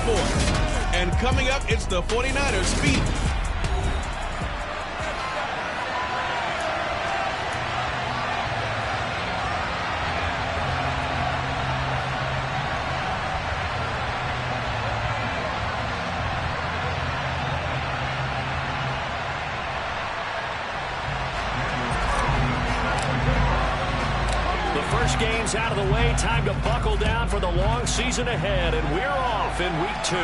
sports. And coming up, it's the 49ers Speed. Game's out of the way. Time to buckle down for the long season ahead, and we're off in week 2.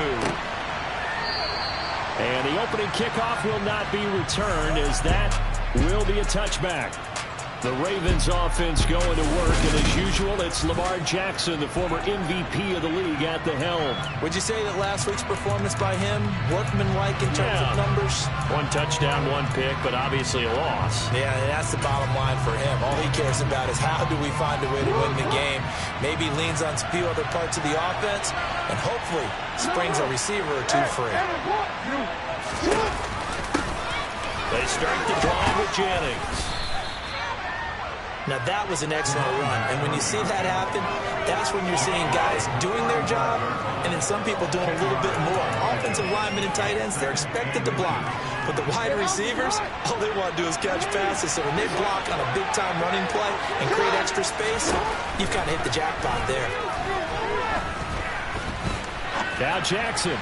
And the opening kickoff will not be returned, as that will be a touchback. The Ravens offense going to work, and as usual, it's Lamar Jackson, the former MVP of the league, at the helm. Would you say that last week's performance by him, workmanlike in terms of numbers? 1 touchdown, 1 pick, but obviously a loss. Yeah, that's the bottom line for him. All he cares about is how do we find a way to win the game. Maybe leans on a few other parts of the offense, and hopefully springs a receiver or two free. They start the drive with Jennings. Now, that was an excellent run, and when you see that happen, that's when you're seeing guys doing their job, and then some people doing a little bit more. Offensive linemen and tight ends, they're expected to block. But the wide receivers, all they want to do is catch passes, so when they block on a big-time running play and create extra space, you've kind of hit the jackpot there. Now Jackson.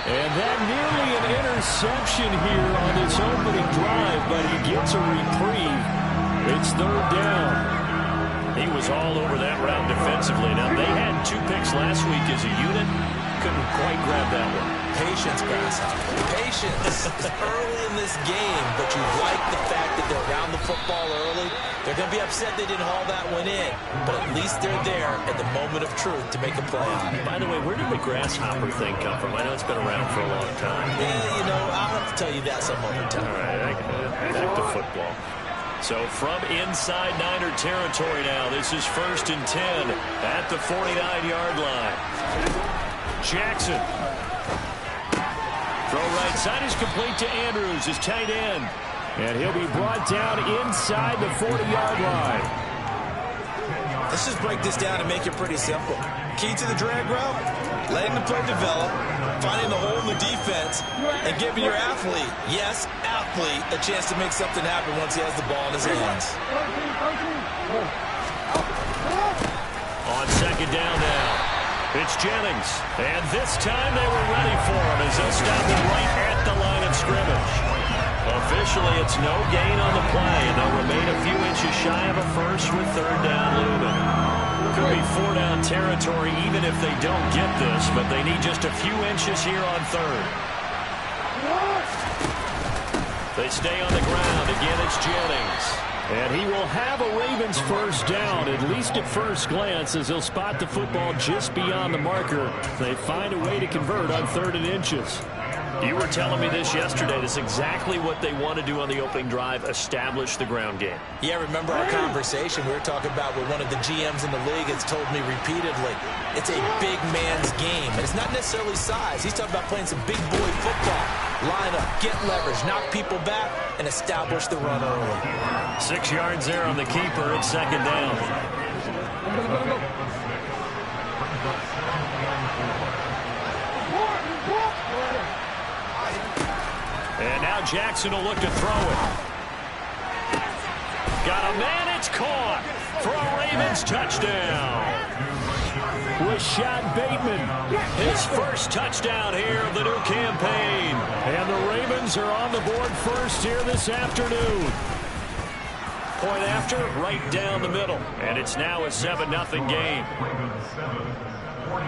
And that nearly an interception here on this opening drive, but he gets a reprieve. It's 3rd down. He was all over that route defensively. Now, they had 2 picks last week as a unit. Couldn't quite grab that one. Patience, Grasshopper. Patience. Early in this game, but you like the fact that they're around the football early. They're going to be upset they didn't haul that one in, but at least they're there at the moment of truth to make a play on it. By the way, where did the Grasshopper thing come from? I know it's been around for a long time. Yeah, you know, I'll have to tell you that some other time. All right, back to football. So from inside Niner territory now, this is 1st and 10 at the 49-yard line. Jackson. Throw right side is complete to Andrews, his tight end. And he'll be brought down inside the 40-yard line. Let's just break this down and make it pretty simple. Key to the drag route, letting the play develop, finding the hole in the defense, and giving your athlete, yes, athlete, a chance to make something happen once he has the ball in his hands. On 2nd down now, it's Jennings. And this time they were ready for him as they'll stop him right at the line of scrimmage. Officially, it's no gain on the play, and they'll remain a few inches shy of a first with 3rd down looming. Could be 4-down territory even if they don't get this, but they need just a few inches here on 3rd. They stay on the ground. Again, it's Jennings. And he will have a Ravens 1st down, at least at first glance, as he'll spot the football just beyond the marker. They find a way to convert on 3rd and inches. You were telling me this yesterday. This is exactly what they want to do on the opening drive, establish the ground game. Yeah, remember our conversation we were talking about with one of the GMs in the league has told me repeatedly, it's a big man's game. And it's not necessarily size. He's talking about playing some big boy football. Line up, get leverage, knock people back, and establish the run early. 6 yards there on the keeper. It's 2nd down. And now Jackson will look to throw it. Got a man, it's caught for a Ravens touchdown. Rashad Bateman, his 1st touchdown here of the new campaign. And the Ravens are on the board first here this afternoon. Point after, right down the middle. And it's now a 7-0 game.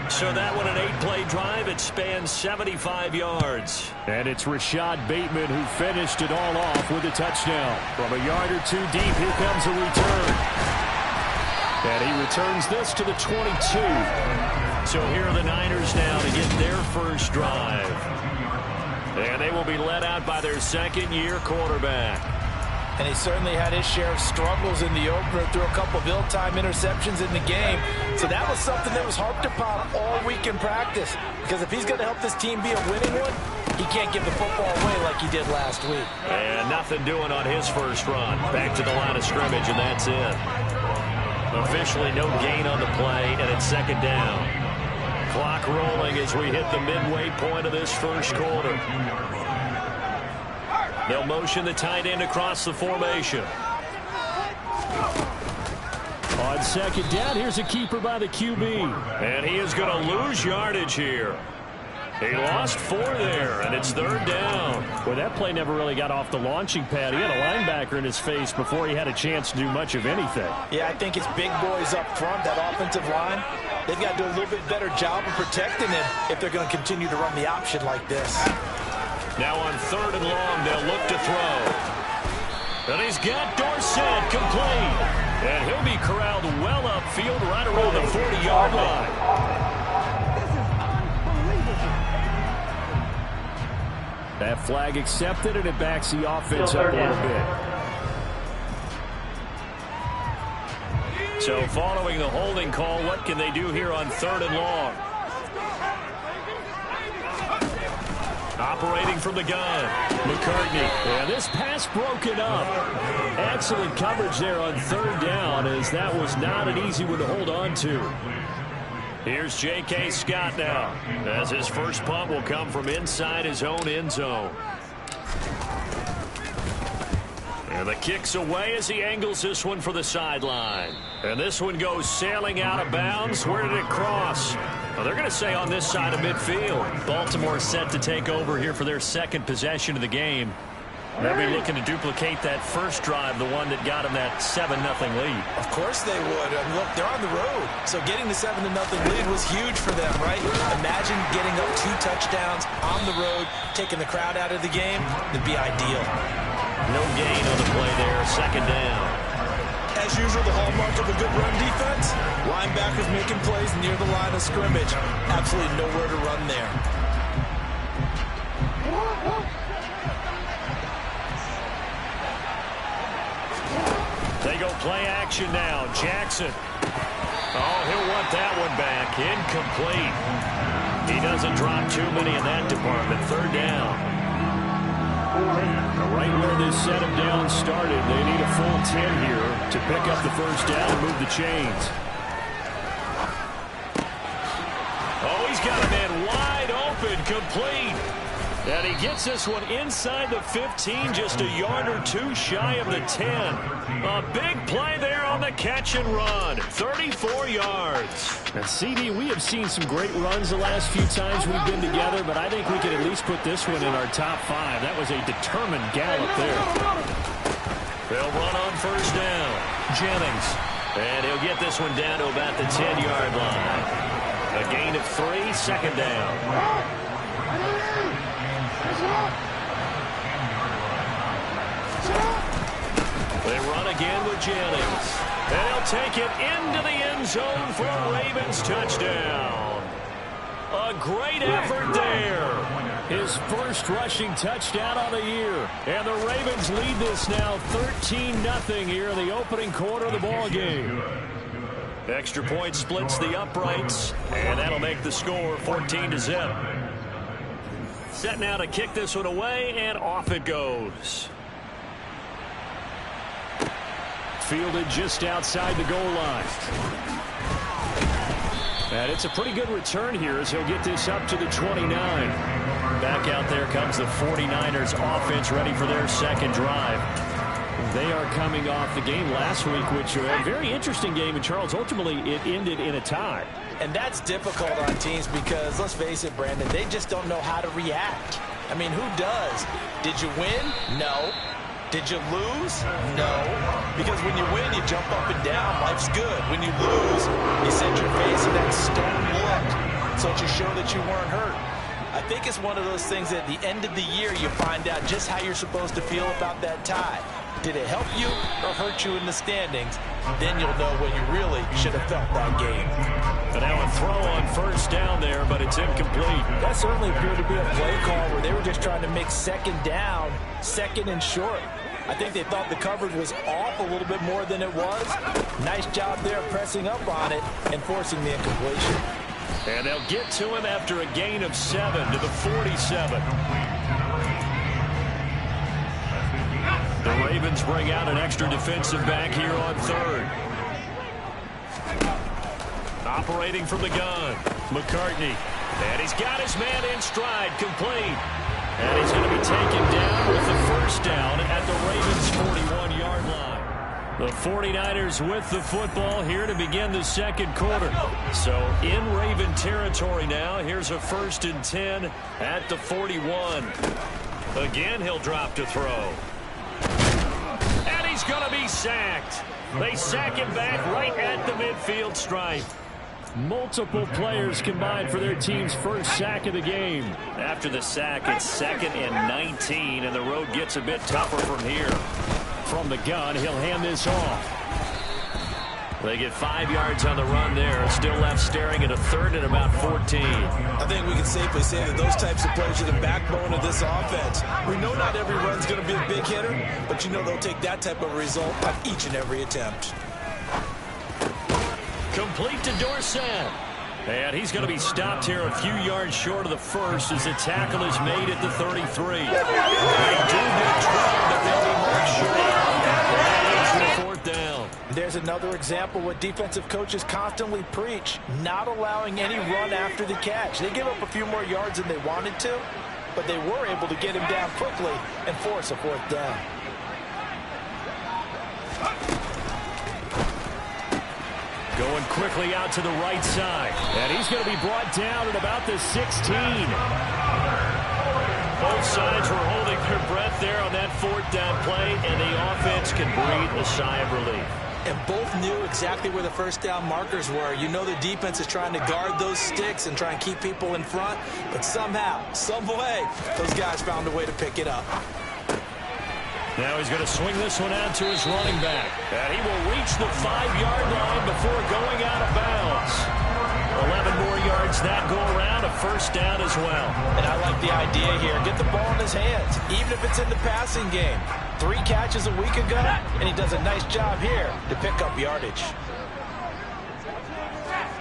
So that one, an 8-play drive. It spans 75 yards. And it's Rashad Bateman who finished it all off with a touchdown. From a yard or 2 deep, here comes a return. And he returns this to the 22. So here are the Niners now to get their 1st drive. And they will be led out by their 2nd-year quarterback. And he certainly had his share of struggles in the opener, threw a couple of ill-timed interceptions in the game. So that was something that was harped upon all week in practice. Because if he's going to help this team be a winning one, he can't give the football away like he did last week. And nothing doing on his 1st run. Back to the line of scrimmage, and that's it. Officially no gain on the play, and it's 2nd down. Clock rolling as we hit the midway point of this first quarter. They'll motion the tight end across the formation. On second down, here's a keeper by the QB. And he is going to lose yardage here. He lost 4 there, and it's 3rd down. Well, that play never really got off the launching pad. He had a linebacker in his face before he had a chance to do much of anything. Yeah, I think it's big boys up front, that offensive line. They've got to do a little bit better job of protecting him if they're going to continue to run the option like this. Now on 3rd and long, they'll look to throw. And he's got Dorsett complete. And he'll be corralled well upfield right around the 40-yard line. That flag accepted, and it backs the offense up a little bit. So following the holding call, what can they do here on 3rd and long? Operating from the gun, McCartney. Yeah, this pass broken up. Excellent coverage there on 3rd down, as that was not an easy one to hold on to. Here's J.K. Scott now, as his first punt will come from inside his own end zone. And the kick's away as he angles this one for the sideline. And this one goes sailing out of bounds. Where did it cross? Well, they're going to say on this side of midfield. Baltimore set to take over here for their second possession of the game. They'll be looking to duplicate that first drive, the one that got them that 7-0 lead. Of course they would. I mean, look, they're on the road. So getting the 7-0 lead was huge for them, right? Imagine getting up 2 touchdowns on the road, taking the crowd out of the game. That'd be ideal. No gain on the play there. 2nd down. As usual, the hallmark of a good run defense, linebackers making plays near the line of scrimmage. Absolutely nowhere to run there. They go play action now. Jackson. Oh, he'll want that one back. Incomplete. He doesn't drop too many in that department. 3rd down. Right where this set him down started, they need a full 10 here to pick up the first down and move the chains. Oh, he's got a man wide open, complete. And he gets this one inside the 15, just a yard or 2 shy of the 10. A big play there on the catch and run. 34 yards. And CD, we have seen some great runs the last few times we've been together, but I think we could at least put this one in our top 5. That was a determined gallop there. They'll run on 1st down. Jennings. And he'll get this one down to about the 10-yard line. A gain of 3, 2nd down. They run again with Jennings. And he'll take it into the end zone for a Ravens touchdown. A great effort there. His first rushing touchdown on the year. And the Ravens lead this now 13-0 here in the opening quarter of the ball game. Extra point splits the uprights, and that'll make the score 14-0. Set now to kick this one away, and off it goes. Fielded just outside the goal line. And it's a pretty good return here as he'll get this up to the 29. Back out there comes the 49ers offense ready for their second drive. They are coming off the game last week, which was a very interesting game. And, Charles, ultimately it ended in a tie. And that's difficult on teams because, let's face it, Brandon, they just don't know how to react. I mean, who does? Did you win? No. Did you lose? No. Because when you win, you jump up and down. Life's good. When you lose, you set your face in that stone look so to show that you weren't hurt. I think it's one of those things that at the end of the year, you find out just how you're supposed to feel about that tie. Did it help you or hurt you in the standings? Then you'll know when you really should have felt that game. And now a throw on 1st down there, but it's incomplete. That certainly appeared to be a play call where they were just trying to make 2nd down, 2nd and short. I think they thought the coverage was off a little bit more than it was. Nice job there pressing up on it and forcing the incompletion. And they'll get to him after a gain of 7 to the 47. The Ravens bring out an extra defensive back here on 3rd. Operating from the gun, McCartney. And he's got his man in stride, complete. And he's going to be taken down with the first down at the Ravens' 41-yard line. The 49ers with the football here to begin the second quarter. So in Raven territory now. Here's a 1st and 10 at the 41. Again, he'll drop to throw. And he's going to be sacked. They sack him back right at the midfield stripe. Multiple players combined for their team's first sack of the game. After the sack, it's 2nd and 19, and the road gets a bit tougher from here. From the gun, he'll hand this off. They get 5 yards on the run there. Still left staring at a 3rd and about 14. I think we can safely say that those types of plays are the backbone of this offense. We know not every run's going to be a big hitter, but you know they'll take that type of result on each and every attempt. Complete to Dorsett. And he's going to be stopped here a few yards short of the first as the tackle is made at the 33. They do get 12, but they'll be marked short. And 4th down. There's another example what defensive coaches constantly preach, not allowing any run after the catch. They give up a few more yards than they wanted to, but they were able to get him down quickly and force a 4th down. Going quickly out to the right side. And he's going to be brought down at about the 16. Both sides were holding their breath there on that 4th down play, and the offense can breathe a sigh of relief. And both knew exactly where the first down markers were. You know the defense is trying to guard those sticks and try and keep people in front, but somehow, some way, those guys found a way to pick it up. Now he's going to swing this one out to his running back. And he will reach the 5-yard line before going out of bounds. 11 more yards that go around, a first down as well. And I like the idea here. Get the ball in his hands, even if it's in the passing game. 3 catches a week ago, and he does a nice job here to pick up yardage.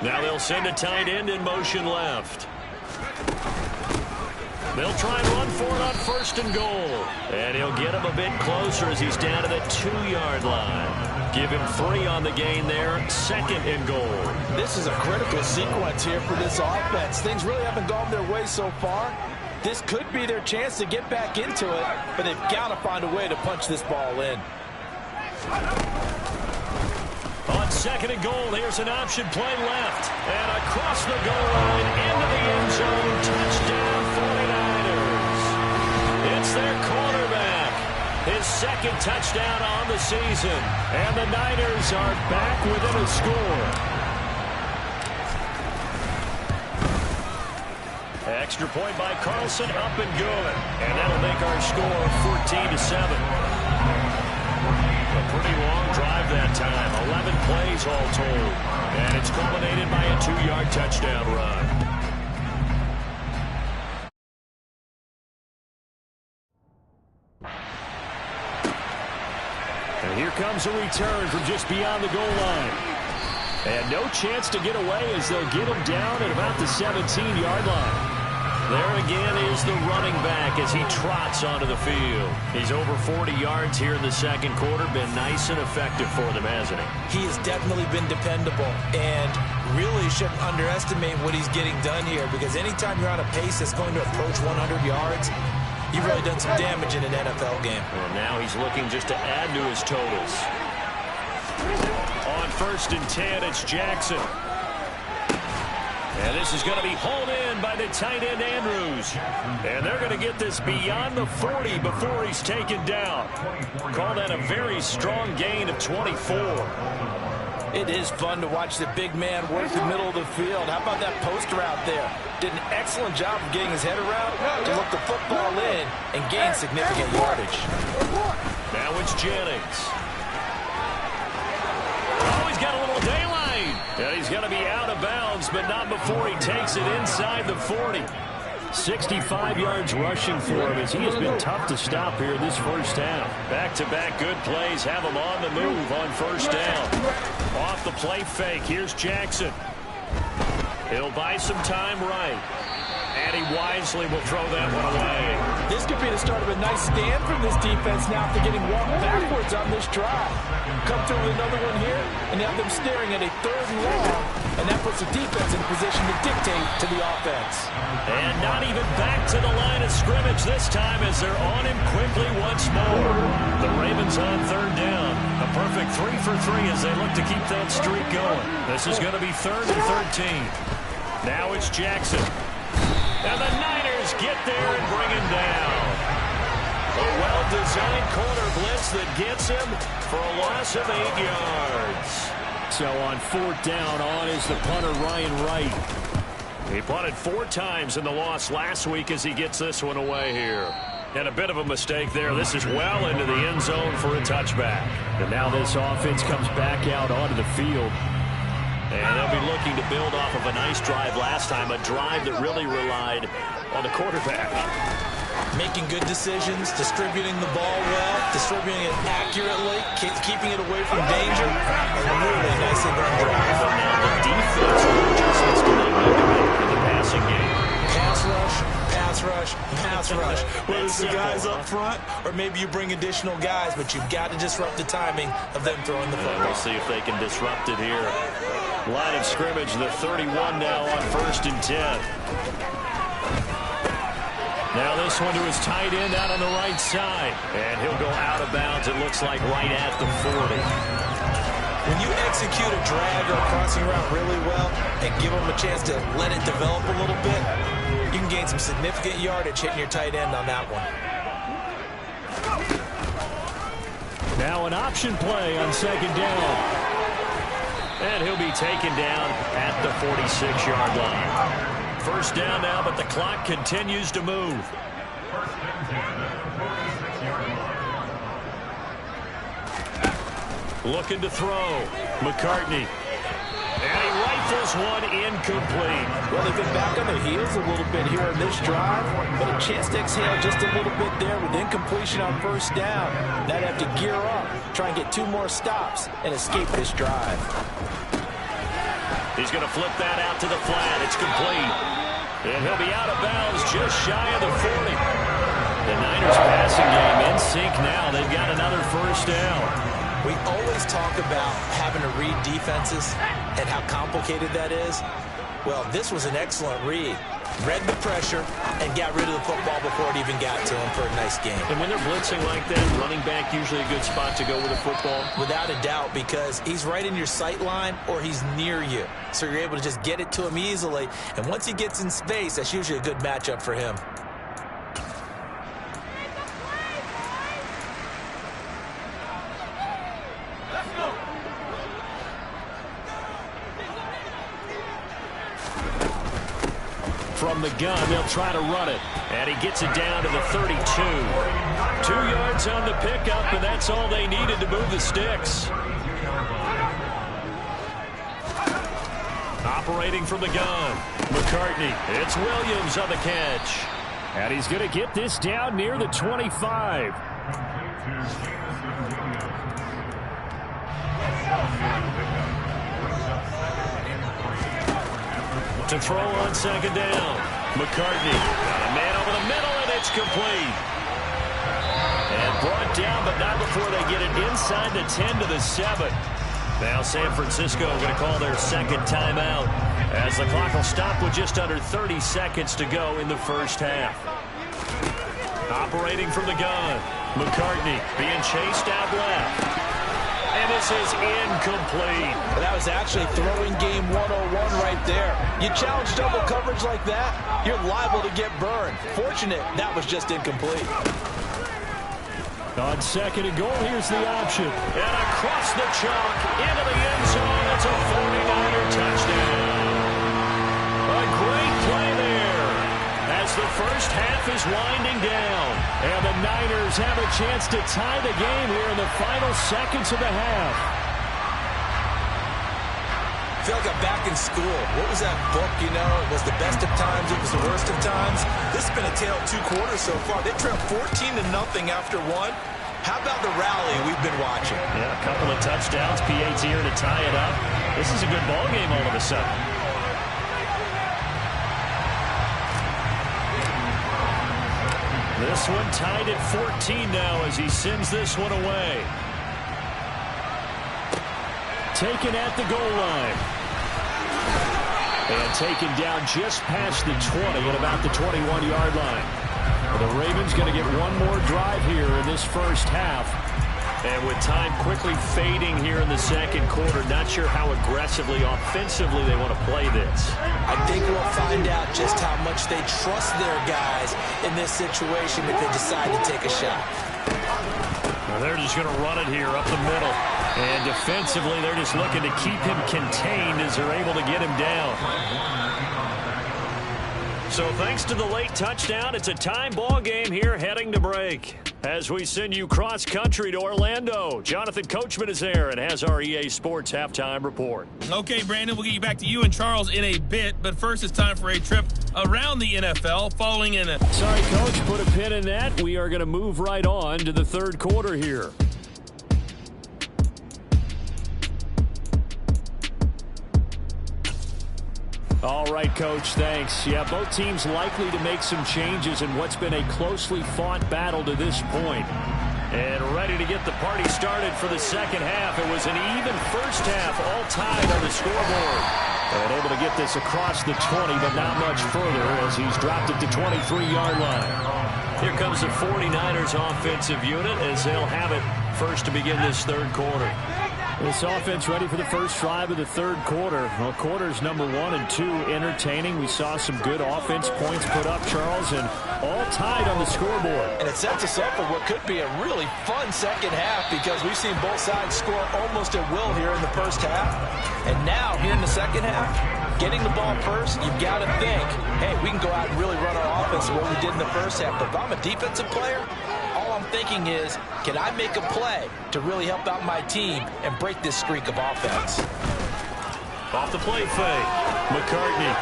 Now they'll send a tight end in motion left. They'll try and run for it on 1st and goal. And he'll get him a bit closer as he's down to the 2-yard line. Give him 3 on the gain there, 2nd and goal. This is a critical sequence here for this offense. Things really haven't gone their way so far. This could be their chance to get back into it, but they've got to find a way to punch this ball in. On 2nd and goal, here's an option play left. And across the goal line, into the end zone, touchdown 49ers. It's their quarterback. His 2nd touchdown on the season. And the Niners are back within a score. Extra point by Carlson, up and good. And that'll make our score 14-7. A pretty long drive that time. 11 plays all told. And it's culminated by a 2-yard touchdown run. And here comes a return from just beyond the goal line. And no chance to get away as they'll get him down at about the 17-yard line. There again is the running back as he trots onto the field. He's over 40 yards here in the second quarter. Been nice and effective for them, hasn't he? He has definitely been dependable, and really shouldn't underestimate what he's getting done here, because anytime you're on a pace that's going to approach 100 yards, you've really done some damage in an NFL game. Well, now he's looking just to add to his totals. On 1st and 10, it's Jackson. And this is going to be hauled in by the tight end, Andrews. And they're going to get this beyond the 40 before he's taken down. Call that a very strong gain of 24. It is fun to watch the big man work the middle of the field. How about that post route there? Did an excellent job of getting his head around to look the football in and gain significant yardage. Now it's Jennings. Oh, he's got a little daylight. And he's going to be out of bounds, but not before he takes it inside the 40. 65 yards rushing for him as he has been tough to stop here in this first half. Back-to-back good plays have him on the move on 1st down. Off the play fake, here's Jackson. He'll buy some time right. And he wisely will throw that one away. This could be the start of a nice stand from this defense now after getting walked backwards on this drive. Come through with another one here, and have them staring at a 3rd and long and that puts the defense in position to dictate to the offense. And not even back to the line of scrimmage this time as they're on him quickly once more. The Ravens on third down. A perfect 3 for 3 as they look to keep that streak going. This is going to be 3rd and 13. Now it's Jackson. And the Niners get there and bring him down. A well-designed corner blitz that gets him for a loss of 8 yards. So on 4th down, on is the punter, Ryan Wright. He punted 4 times in the loss last week as he gets this one away here. And a bit of a mistake there. This is well into the end zone for a touchback. And now this offense comes back out onto the field. And they'll be looking to build off of a nice drive last time, a drive that really relied on the quarterback. Making good decisions, distributing the ball well, distributing it accurately, keeping it away from danger. A really nicely run drive. Now the defense adjustments to make in the passing game. Pass rush, pass rush, pass rush. Whether it's the guys up front or maybe you bring additional guys, but you've got to disrupt the timing of them throwing the football. We'll see if they can disrupt it here. Line of scrimmage, the 31 now on 1st and 10. Now this one to his tight end out on the right side. And he'll go out of bounds, it looks like, right at the 40. When you execute a drag or a crossing route really well and give them a chance to let it develop a little bit, you can gain some significant yardage hitting your tight end on that one. Now an option play on 2nd down. And he'll be taken down at the 46-yard line. 1st down now, but the clock continues to move. Looking to throw. McCartney. And he rifles one incomplete. Well, they've been back on their heels a little bit here on this drive, but a chance to exhale just a little bit there with incompletion on 1st down. Now they have to gear up, try and get 2 more stops, and escape this drive. He's going to flip that out to the flat. It's complete. And he'll be out of bounds just shy of the 40. The Niners passing game in sync now. They've got another 1st down. We always talk about having to read defenses and how complicated that is. Well, this was an excellent read. Read the pressure and got rid of the football before it even got to him for a nice game. And when they're blitzing like that, running back usually a good spot to go with the football? Without a doubt, because he's right in your sight line or he's near you. So you're able to just get it to him easily. And once he gets in space, that's usually a good matchup for him. From the gun, they'll try to run it. And he gets it down to the 32. 2 yards on the pickup, and that's all they needed to move the sticks. Operating from the gun, McCartney. It's Williams on the catch. And he's going to get this down near the 25. To throw on 2nd down. McCartney got a man over the middle, and it's complete. And brought down, but not before they get it inside the 10 to the 7. Now San Francisco going to call their 2nd timeout as the clock will stop with just under 30 seconds to go in the 1st half. Operating from the gun. McCartney being chased out left. And this is incomplete. Well, that was actually throwing game 101 right there. You challenge double coverage like that, you're liable to get burned. Fortunate that was just incomplete. On 2nd and goal, here's the option. And across the chalk into the end zone. It's a 49er touchdown. A great play there as the 1st half is winding down. And the Niners have a chance to tie the game here in the final seconds of the half. I feel like I'm back in school. What was that book, you know? It was the best of times, it was the worst of times. This has been a tale of 2 quarters so far. They trailed 14-0 after 1. How about the rally we've been watching? Yeah, a couple of touchdowns. PAT here to tie it up. This is a good ball game all of a sudden. This one tied at 14 now as he sends this one away. Taken at the goal line. And taken down just past the 20 at about the 21-yard line. The Ravens going to get one more drive here in this first half. And with time quickly fading here in the second quarter, not sure how aggressively, offensively they want to play this. I think we'll find out just how much they trust their guys in this situation if they decide to take a shot. Well, they're just going to run it here up the middle. And defensively, they're just looking to keep him contained as they're able to get him down. So thanks to the late touchdown, it's a time ball game here heading to break. As we send you cross-country to Orlando, Jonathan Coachman is there and has our EA Sports Halftime Report. Okay, Brandon, we'll get you back to you and Charles in a bit, but first it's time for a trip around the NFL following in a... Sorry, Coach, put a pin in that. We are going to move right on to the third quarter here. All right, Coach, thanks. Yeah, both teams likely to make some changes in what's been a closely fought battle to this point. And ready to get the party started for the second half. It was an even first half, all tied on the scoreboard. And able to get this across the 20, but not much further as he's dropped it to 23-yard line. Here comes the 49ers offensive unit as they'll have it first to begin this third quarter. This offense ready for the first drive of the third quarter. Well, quarters number 1 and 2 entertaining. We saw some good offense points put up, Charles, and all tied on the scoreboard. And it sets us up for what could be a really fun second half because we've seen both sides score almost at will here in the first half. And now, here in the second half, getting the ball first, you've got to think, hey, we can go out and really run our offense the way we did in the first half. But if I'm a defensive player, all I'm thinking is, can I make a play to really help out my team and break this streak of offense? Off the play fake, McCartney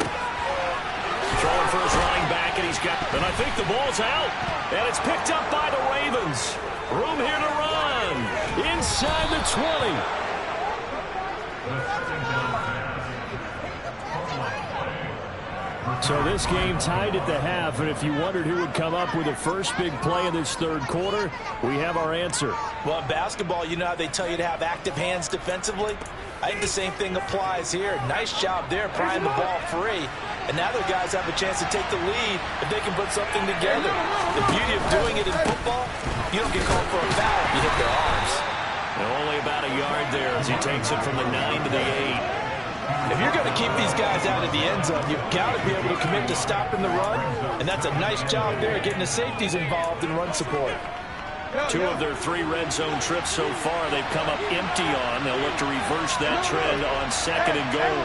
throwing for his running back, and he's got, and I think the ball's out, and it's picked up by the Ravens. Room here to run inside the 20. So this game tied at the half, and if you wondered who would come up with the first big play in this third quarter, we have our answer. Well, in basketball, you know how they tell you to have active hands defensively? I think the same thing applies here. Nice job there, prying the ball free. And now the guys have a chance to take the lead if they can put something together. The beauty of doing it in football, you don't get called for a foul if you hit their arms. And only about a yard there as he takes it from the 9 to the 8. If you're going to keep these guys out of the end zone, you've got to be able to commit to stopping the run, and that's a nice job there getting the safeties involved in run support. 2 of their 3 red zone trips so far they've come up empty on. They'll look to reverse that trend on second and goal.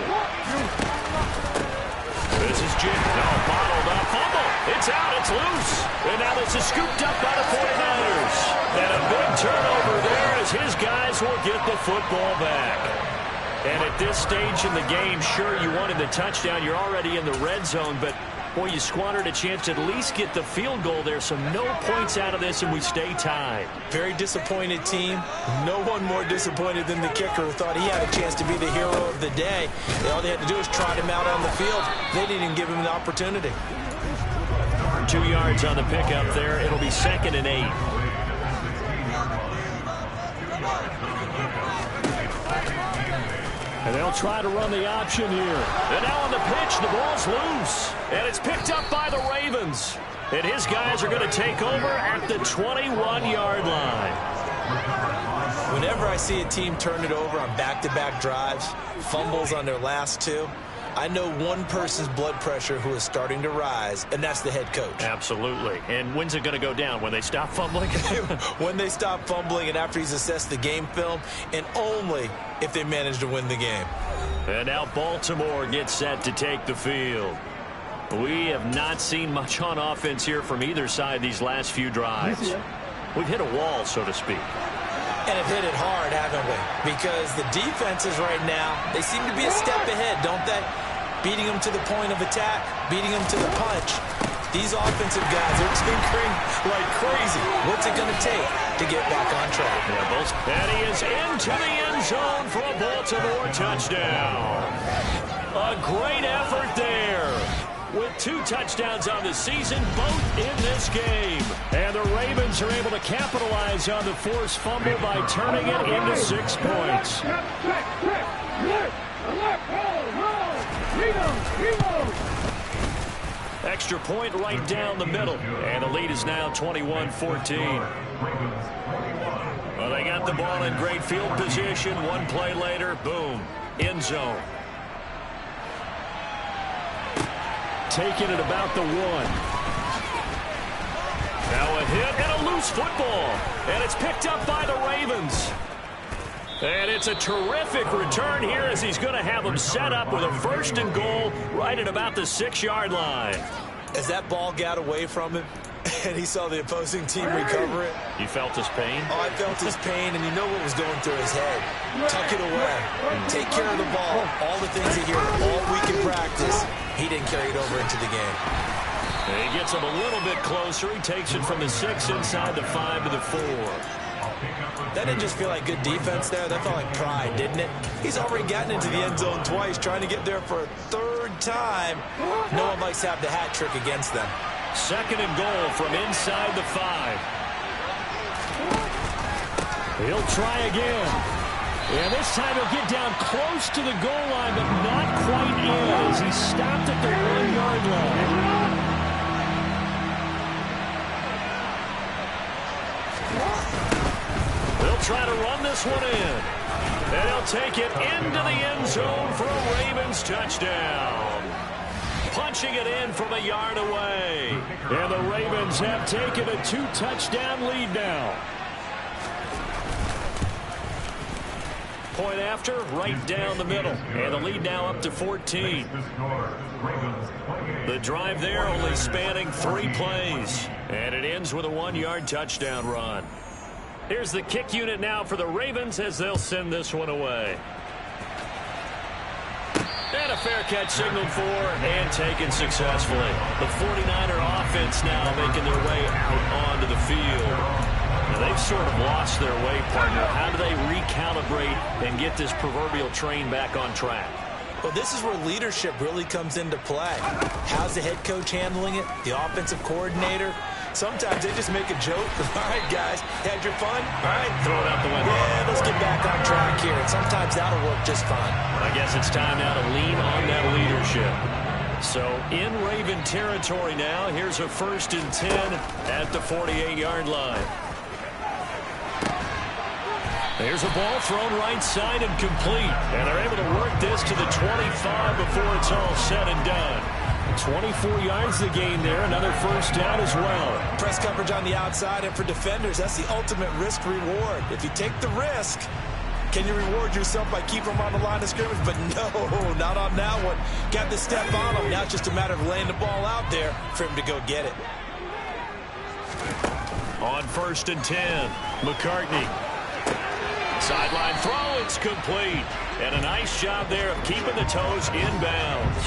This is Jim. No, bottled up. Fumble. It's out. It's loose. And now this is scooped up by the 49ers. And a big turnover there as his guys will get the football back. And at this stage in the game, sure, you wanted the touchdown. You're already in the red zone, but, boy, you squandered a chance to at least get the field goal there, so no points out of this, and we stay tied. Very disappointed team. No one more disappointed than the kicker who thought he had a chance to be the hero of the day. All they had to do was trot him out on the field. They didn't even give him the opportunity. 2 yards on the pickup there. It'll be second and 8. And they'll try to run the option here. And now on the pitch, the ball's loose. And it's picked up by the Ravens. And his guys are going to take over at the 21-yard line. Whenever I see a team turn it over on back-to-back drives, fumbles on their last 2, I know one person's blood pressure who is starting to rise, and that's the head coach. Absolutely. And when's it going to go down? When they stop fumbling? When they stop fumbling and after he's assessed the game film, and only if they manage to win the game. And now Baltimore gets set to take the field. We have not seen much on offense here from either side these last few drives. We've hit a wall, so to speak. And have hit it hard, haven't we? Because the defenses right now, they seem to be a step ahead, don't they? Beating them to the point of attack, beating them to the punch. These offensive guys are tinkering like crazy. What's it going to take to get back on track? And he is into the end zone for a Baltimore touchdown. A great effort there. With 2 touchdowns on the season, both in this game. And the Ravens are able to capitalize on the forced fumble by turning it into 6 points. Extra point right down the middle. And the lead is now 21-14. Well, they got the ball in great field position. One play later, boom, end zone. Taking it about the 1. Now a hit and a loose football. And it's picked up by the Ravens. And it's a terrific return here as he's going to have them set up with a 1st and goal right at about the 6-yard line. As that ball got away from him and he saw the opposing team recover it. You felt his pain? Oh, I felt his pain, and you know what was going through his head. Tuck it away. Take care of the ball. All the things he heard all week in practice, he didn't carry it over into the game. And he gets him a little bit closer. He takes it from the 6 inside the 5 to the 4. That didn't just feel like good defense there. That felt like pride, didn't it? He's already gotten into the end zone twice, trying to get there for a 3rd time. No one likes to have the hat trick against them. 2nd and goal from inside the 5. He'll try again. And this time he'll get down close to the goal line, but not quite in as he stopped at the 1-yard line. They'll try to run this one in. And he'll take it into the end zone for a Ravens touchdown. Punching it in from a yard away. And the Ravens have taken a 2-touchdown lead now. Point after, right down the middle. And the lead now up to 14. The drive there only spanning 3 plays. And it ends with a 1-yard touchdown run. Here's the kick unit now for the Ravens as they'll send this one away. And a fair catch signaled for and taken successfully. The 49er offense now making their way out onto the field. Now they've sort of lost their way, partner. How do they recalibrate and get this proverbial train back on track? Well, this is where leadership really comes into play. How's the head coach handling it? The offensive coordinator? Sometimes they just make a joke. All right, guys, had your fun? All right, throw it out the window. Yeah, let's get back on track here. And sometimes that'll work just fine. I guess it's time now to lean on that leadership. So in Raven territory now, here's a 1st and 10 at the 48-yard line. There's a ball thrown right side and complete. And they're able to work this to the 25 before it's all said and done. 24 yards the gain there. Another 1st down as well. Press coverage on the outside, and for defenders, that's the ultimate risk-reward. If you take the risk, can you reward yourself by keeping them on the line of scrimmage? But no, not on that one. Got the step on him. Now it's just a matter of laying the ball out there for him to go get it. On 1st and 10, McCartney. Sideline throw, it's complete. And a nice job there of keeping the toes inbounds.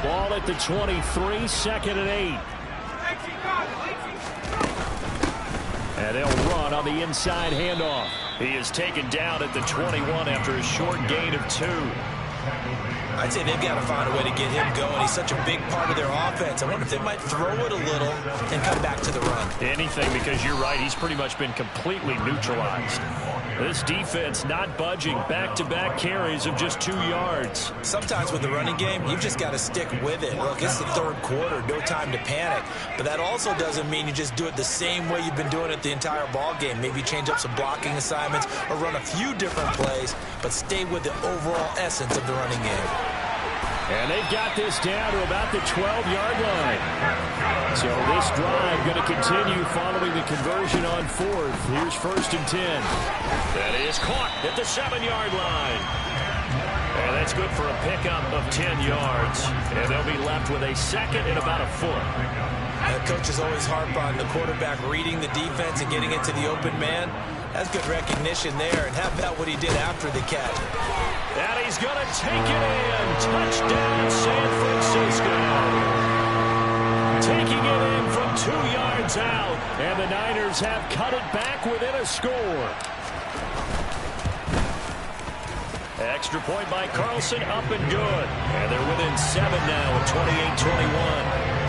Ball at the 23, 2nd and 8. And they'll run on the inside handoff. He is taken down at the 21 after a short gain of 2. I'd say they've got to find a way to get him going. He's such a big part of their offense. I wonder if they might throw it a little and come back to the run. Anything, because you're right. He's pretty much been completely neutralized. This defense not budging. Back-to-back carries of just 2 yards. Sometimes with the running game, you've just got to stick with it. Look, it's the 3rd quarter. No time to panic. But that also doesn't mean you just do it the same way you've been doing it the entire ball game. Maybe change up some blocking assignments or run a few different plays, but stay with the overall essence of the running game. And they've got this down to about the 12-yard line. So this drive going to continue following the conversion on 4th. Here's 1st and 10. That is caught at the 7-yard line. And that's good for a pickup of 10 yards. And they'll be left with a 2nd and about a foot. The coach is always harp on the quarterback reading the defense and getting into the open man. That's good recognition there. And how about what he did after the catch? And he's going to take it in. Touchdown, San Francisco. Taking it in from 2 yards out. And the Niners have cut it back within a score. Extra point by Carlson, up and good. And they're within 7 now at 28-21.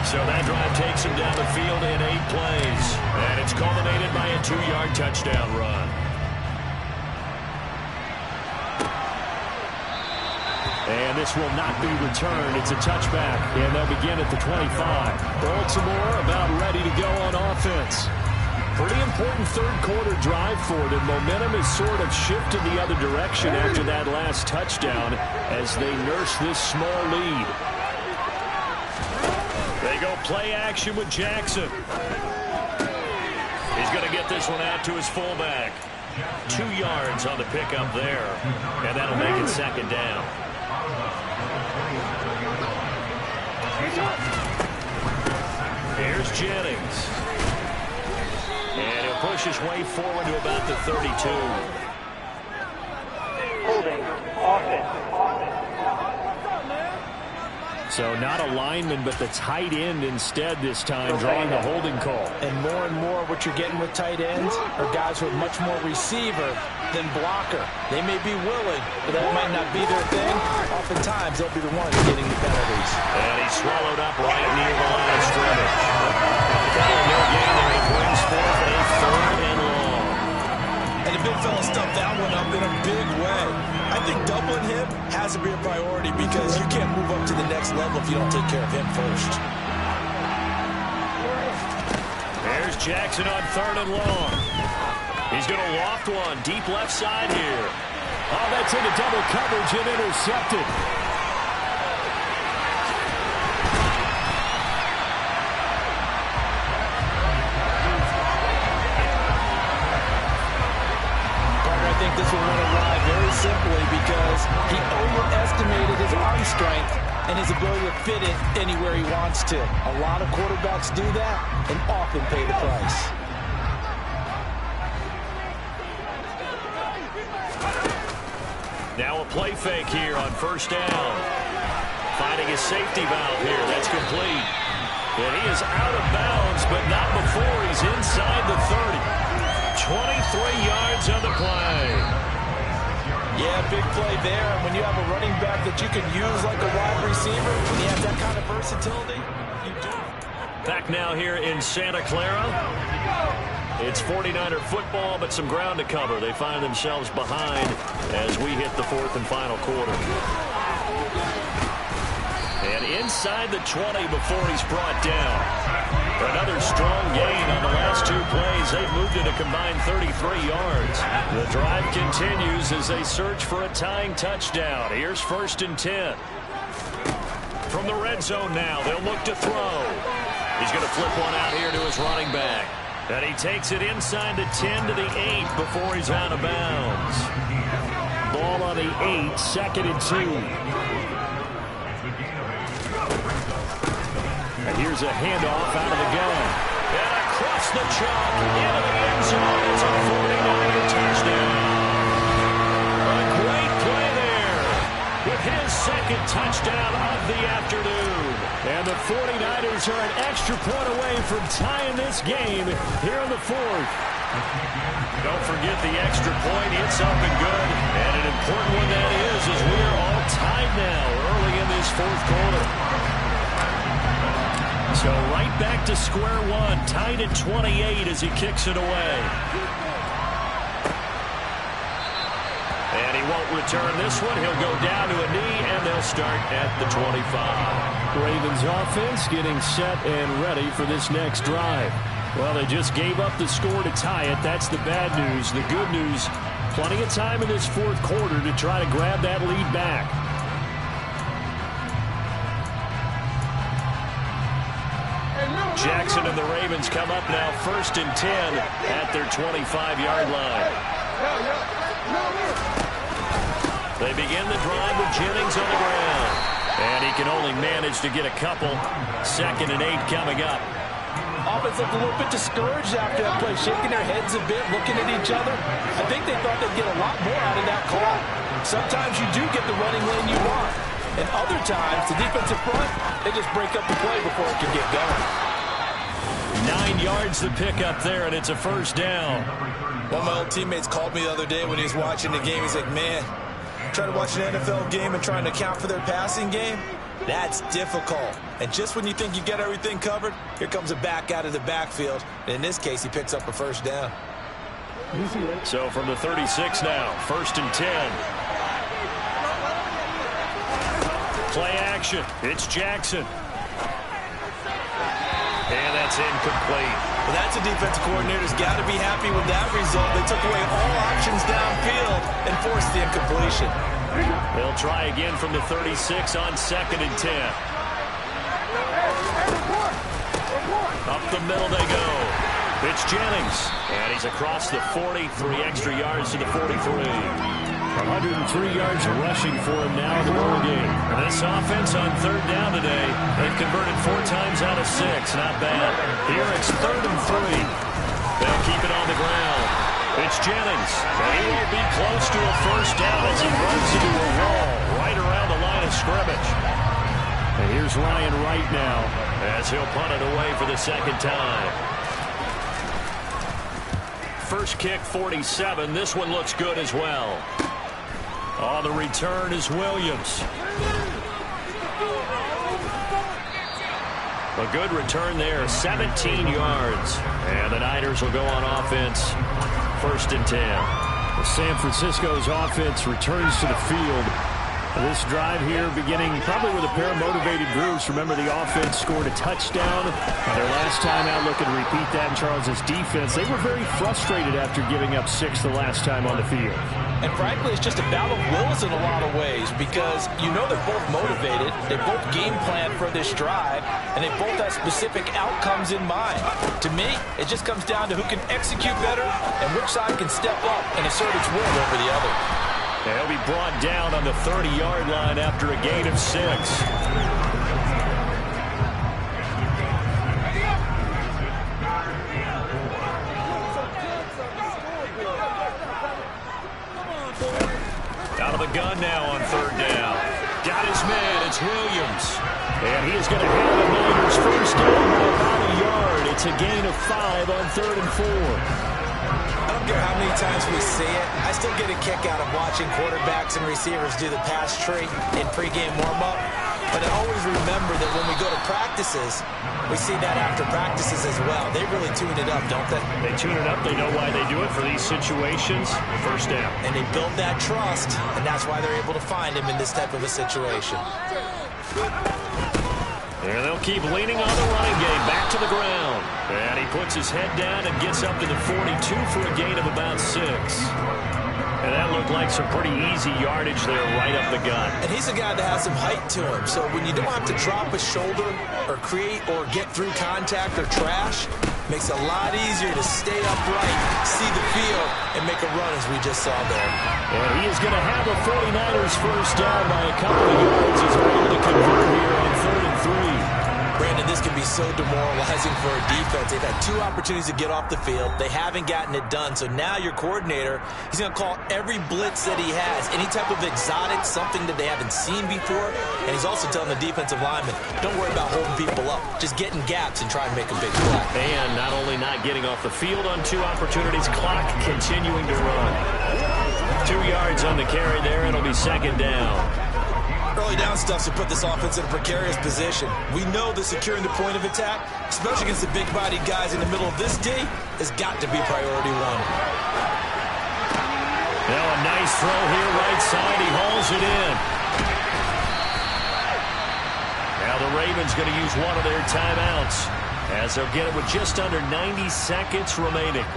So that drive takes him down the field in 8 plays. And it's culminated by a 2-yard touchdown run. And this will not be returned. It's a touchback, and they'll begin at the 25. Baltimore about ready to go on offense. Pretty important third-quarter drive for them. Momentum has sort of shifted the other direction after that last touchdown as they nurse this small lead. They go play action with Jackson. He's going to get this one out to his fullback. 2 yards on the pickup there, and that'll make it second down. Here's Jennings. And he'll push his way forward to about the 32. Holding offense. So not a lineman, but the tight end instead this time, drawing the holding call. And more what you're getting with tight ends are guys who are much more receiver than blocker. They may be willing, but that might not be their thing. Oftentimes, they'll be the ones getting the penalties. And he's swallowed up right near the line of scrimmage. No gain there. He brings forth a 3rd and long. And the big fella stuffed that one up in a big way. I think doubling him has to be a priority because you can't move up to the next level if you don't take care of him first. There's Jackson on 3rd and long. He's going to loft one deep left side here. Oh, that's into double coverage and intercepted. I think this will win a ride very simply because he overestimated his arm strength and his ability to fit it anywhere he wants to. A lot of quarterbacks do that and often pay the price. Now a play fake here on 1st down. Finding his safety valve here. That's complete. And he is out of bounds, but not before he's inside the 30. 23 yards on the play. Yeah, big play there. And when you have a running back that you can use like a wide receiver, when he has that kind of versatility, you do. Back now here in Santa Clara. It's 49er football, but some ground to cover. They find themselves behind as we hit the 4th and final quarter. And inside the 20 before he's brought down. Another strong gain on the last 2 plays. They've moved it a combined 33 yards. The drive continues as they search for a tying touchdown. Here's 1st and 10. From the red zone now, they'll look to throw. He's going to flip one out here to his running back. And he takes it inside the 10 to the 8 before he's out of bounds. Ball on the 8, 2nd and 2. And here's a handoff out of the gun. And across the chalk into the end zone. It's a 49er touchdown. A great play there with his 2nd touchdown of the afternoon. And the 49ers are an extra point away from tying this game here in the 4th. Don't forget the extra point. It's up and good. And an important one that is as we are all tied now early in this 4th quarter. So right back to square one, tied at 28 as he kicks it away. And he won't return this one. He'll go down to a knee, and they'll start at the 25. Ravens offense getting set and ready for this next drive. Well, they just gave up the score to tie it. That's the bad news. The good news, plenty of time in this 4th quarter to try to grab that lead back. Jackson and the Ravens come up now 1st and 10 at their 25-yard line. They begin the drive with Jennings on the ground. And he can only manage to get a couple. 2nd and 8 coming up. Offense looked a little bit discouraged after that play, shaking their heads a bit, looking at each other. I think they thought they'd get a lot more out of that call. Sometimes you do get the running lane you want. And other times, the defensive front, they just break up the play before it can get going. 9 yards to pick up there, and it's a 1st down. One of my old teammates called me the other day when he was watching the game. He's like, man, trying to watch an NFL game and trying to account for their passing game, that's difficult. And just when you think you get everything covered, here comes a back out of the backfield. And in this case, he picks up a 1st down. So from the 36 now, 1st and 10. Play action. It's Jackson. And that's incomplete. Well, that's a defensive coordinator's got to be happy with that result. They took away all options downfield and forced the incompletion. They'll try again from the 36 on 2nd and 10. Up the middle they go. It's Jennings. And he's across the 40, 3 extra yards to the 43. 103 yards rushing for him now in the ball game. And this offense on 3rd down today, they've converted 4 times out of 6. Not bad. Here it's 3rd and 3. They'll keep it on the ground. It's Jennings. And he will be close to a first down as he runs into a wall right around the line of scrimmage. And here's Ryan Wright now as he'll punt it away for the 2nd time. First kick, 47. This one looks good as well. On the return is Williams. A good return there, 17 yards. And the Niners will go on offense, 1st and 10. San Francisco's offense returns to the field. This drive here beginning probably with a pair of motivated groups. Remember, the offense scored a touchdown their last time out. Looking to repeat that in Charles's defense. They were very frustrated after giving up 6 the last time on the field. And frankly, it's just a battle of wills in a lot of ways because you know they're both motivated. They both game plan for this drive, and they both have specific outcomes in mind. To me, it just comes down to who can execute better and which side can step up and assert its will over the other. They'll be brought down on the 30-yard line after a gain of 6. Out of the gun now on 3rd down. Got his man. It's Williams. And he is going to have the Niners first down by about a yard. It's a gain of 5 on 3rd and 4. I don't care how many times we see it. I still get a kick out of watching quarterbacks and receivers do the pass tree in pregame warm-up. But I always remember that when we go to practices, we see that after practices as well. They really tune it up, don't they? They tune it up. They know why they do it for these situations. First down. And they build that trust, and that's why they're able to find him in this type of a situation. And they'll keep leaning on the running game. Back to the ground. And he puts his head down and gets up to the 42 for a gain of about 6. And that looked like some pretty easy yardage there right up the gut. And he's a guy that has some height to him. So when you don't have to drop a shoulder or create or get through contact or trash, makes it a lot easier to stay upright, see the field, and make a run as we just saw there. And he is going to have a 49ers first down by a couple of yards as we're able to convert here on 3rd and 3. Brandon, this can be so demoralizing for a defense. They've had 2 opportunities to get off the field. They haven't gotten it done. So now your coordinator, he's going to call every blitz that he has, any type of exotic, something that they haven't seen before. And he's also telling the defensive lineman, don't worry about holding people up. Just get in gaps and try and make a big play. And not only not getting off the field on 2 opportunities, clock continuing to run. 2 yards on the carry there. It'll be 2nd down. Early down stuff to put this offense in a precarious position. We know that securing the point of attack, especially against the big-bodied guys in the middle of this D, has got to be priority 1. Now a nice throw here right side. He hauls it in. Now the Ravens going to use one of their timeouts as they'll get it with just under 90 seconds remaining.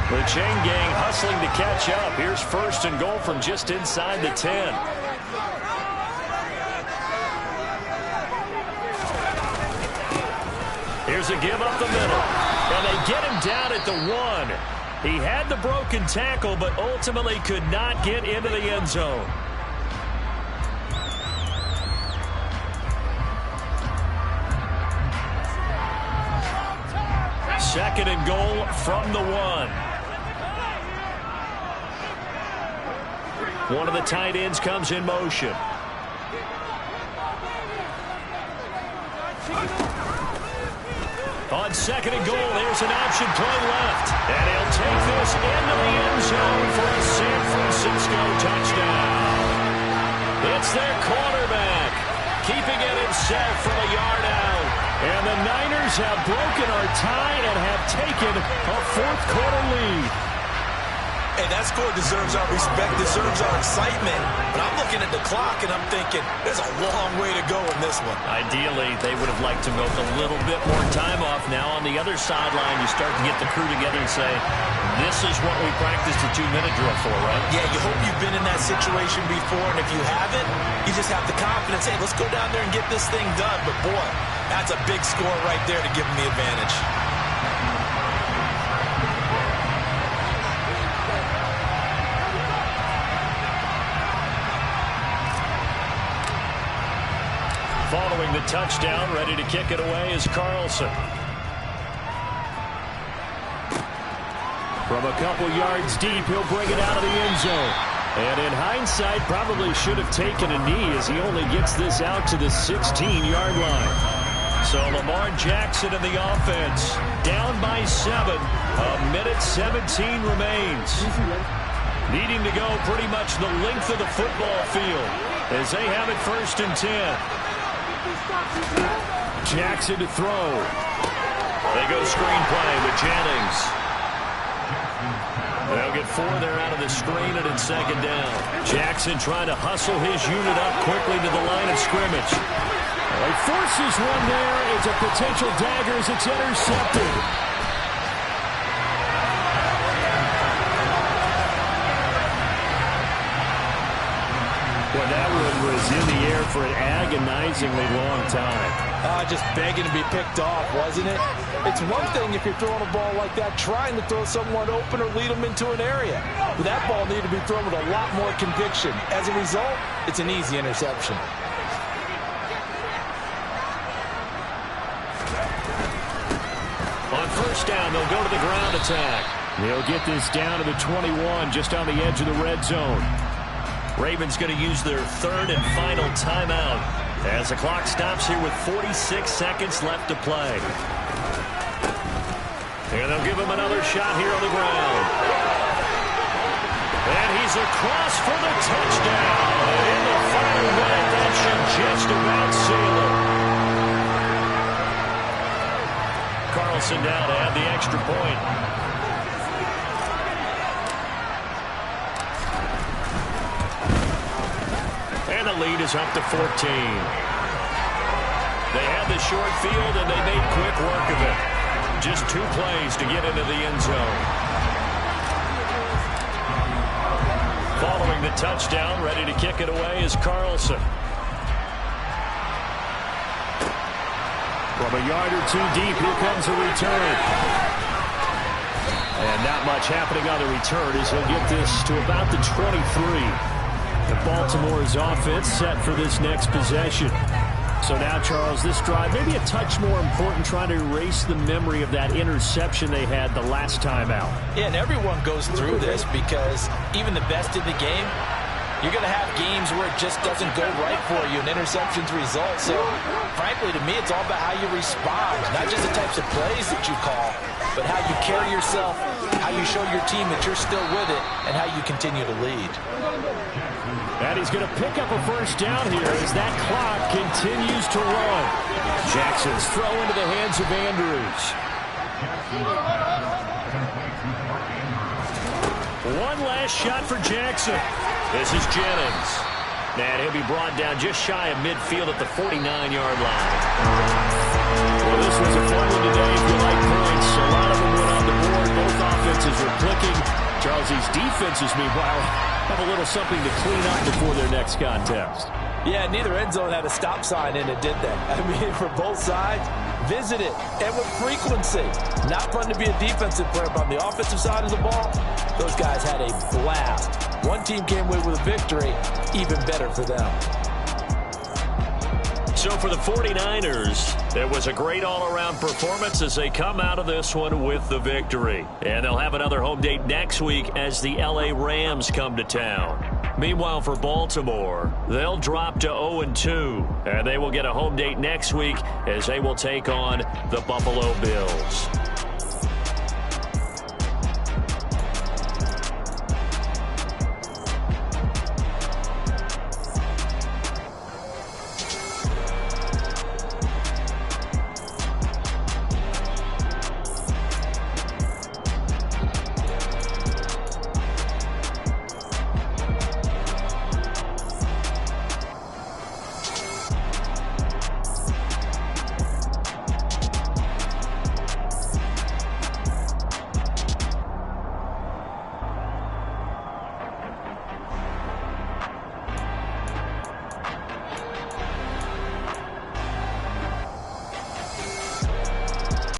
The chain gang hustling to catch up. Here's 1st and goal from just inside the 10. Here's a give up the middle. And they get him down at the 1. He had the broken tackle, but ultimately could not get into the end zone. Second and goal from the 1. One of the tight ends comes in motion. On 2nd and goal, there's an option play left. And he'll take this into the end zone for a San Francisco touchdown. It's their quarterback, keeping it himself from a yard out. And the Niners have broken our tie and have taken a fourth-quarter lead. Hey, that score deserves our respect, deserves our excitement. But I'm looking at the clock, and I'm thinking there's a long way to go in this one. Ideally, they would have liked to milk a little bit more time off. Now on the other sideline, you start to get the crew together and say, this is what we practiced the 2-minute drill for, right? Yeah, you hope you've been in that situation before, and if you haven't, you just have the confidence, hey, let's go down there and get this thing done. But, boy, that's a big score right there to give them the advantage. Following the touchdown, ready to kick it away is Carlson. From a couple yards deep, he'll bring it out of the end zone. And in hindsight, probably should have taken a knee as he only gets this out to the 16-yard line. So Lamar Jackson in the offense, down by 7. A minute 17 remains. Needing to go pretty much the length of the football field as they have it 1st and 10. Jackson to throw. They go screenplay with Jennings. They'll get 4 there out of the screen, and it's 2nd down. Jackson trying to hustle his unit up quickly to the line of scrimmage. He forces one there. It's a potential dagger as it's intercepted. Well, that one was in the air for an agonizingly long time. Just begging to be picked off, wasn't it? It's one thing if you're throwing a ball like that, trying to throw someone open or lead them into an area. But that ball needed to be thrown with a lot more conviction. As a result, it's an easy interception. On 1st down, they'll go to the ground attack. They'll get this down to the 21, just on the edge of the red zone. Ravens going to use their 3rd and final timeout as the clock stops here with 46 seconds left to play. And they'll give him another shot here on the ground. And he's across for the touchdown. In the final minute, that should just about seal it. Carlson down to add the extra point. And the lead is up to 14. They had the short field, and they made quick work of it. Just 2 plays to get into the end zone. Following the touchdown, ready to kick it away is Carlson. From a yard or 2 deep, here comes a return. And not much happening on the return as he'll get this to about the 23. The Baltimore's offense set for this next possession. So now, Charles, this drive maybe a touch more important, trying to erase the memory of that interception they had the last time out. Yeah, and everyone goes through this because even the best in the game, you're going to have games where it just doesn't go right for you, and interceptions result. So, frankly, to me, it's all about how you respond, not just the types of plays that you call, but how you carry yourself, how you show your team that you're still with it, and how you continue to lead. And he's going to pick up a 1st down here as that clock continues to run. Jackson's throw into the hands of Andrews. One last shot for Jackson. This is Jennings. And he'll be brought down just shy of midfield at the 49-yard line. Well, this was a fun one today if you like points. A lot of them went on the board. Both offenses were clicking. Charles, these defenses, meanwhile, have a little something to clean up before their next contest. Yeah, neither end zone had a stop sign in it, did they? I mean, for both sides, visit it, and with frequency. Not fun to be a defensive player, but on the offensive side of the ball, those guys had a blast. One team came away with a victory, even better for them. So for the 49ers, there was a great all-around performance as they come out of this one with the victory. And they'll have another home date next week as the LA Rams come to town. Meanwhile, for Baltimore, they'll drop to 0-2, and they will get a home date next week as they will take on the Buffalo Bills.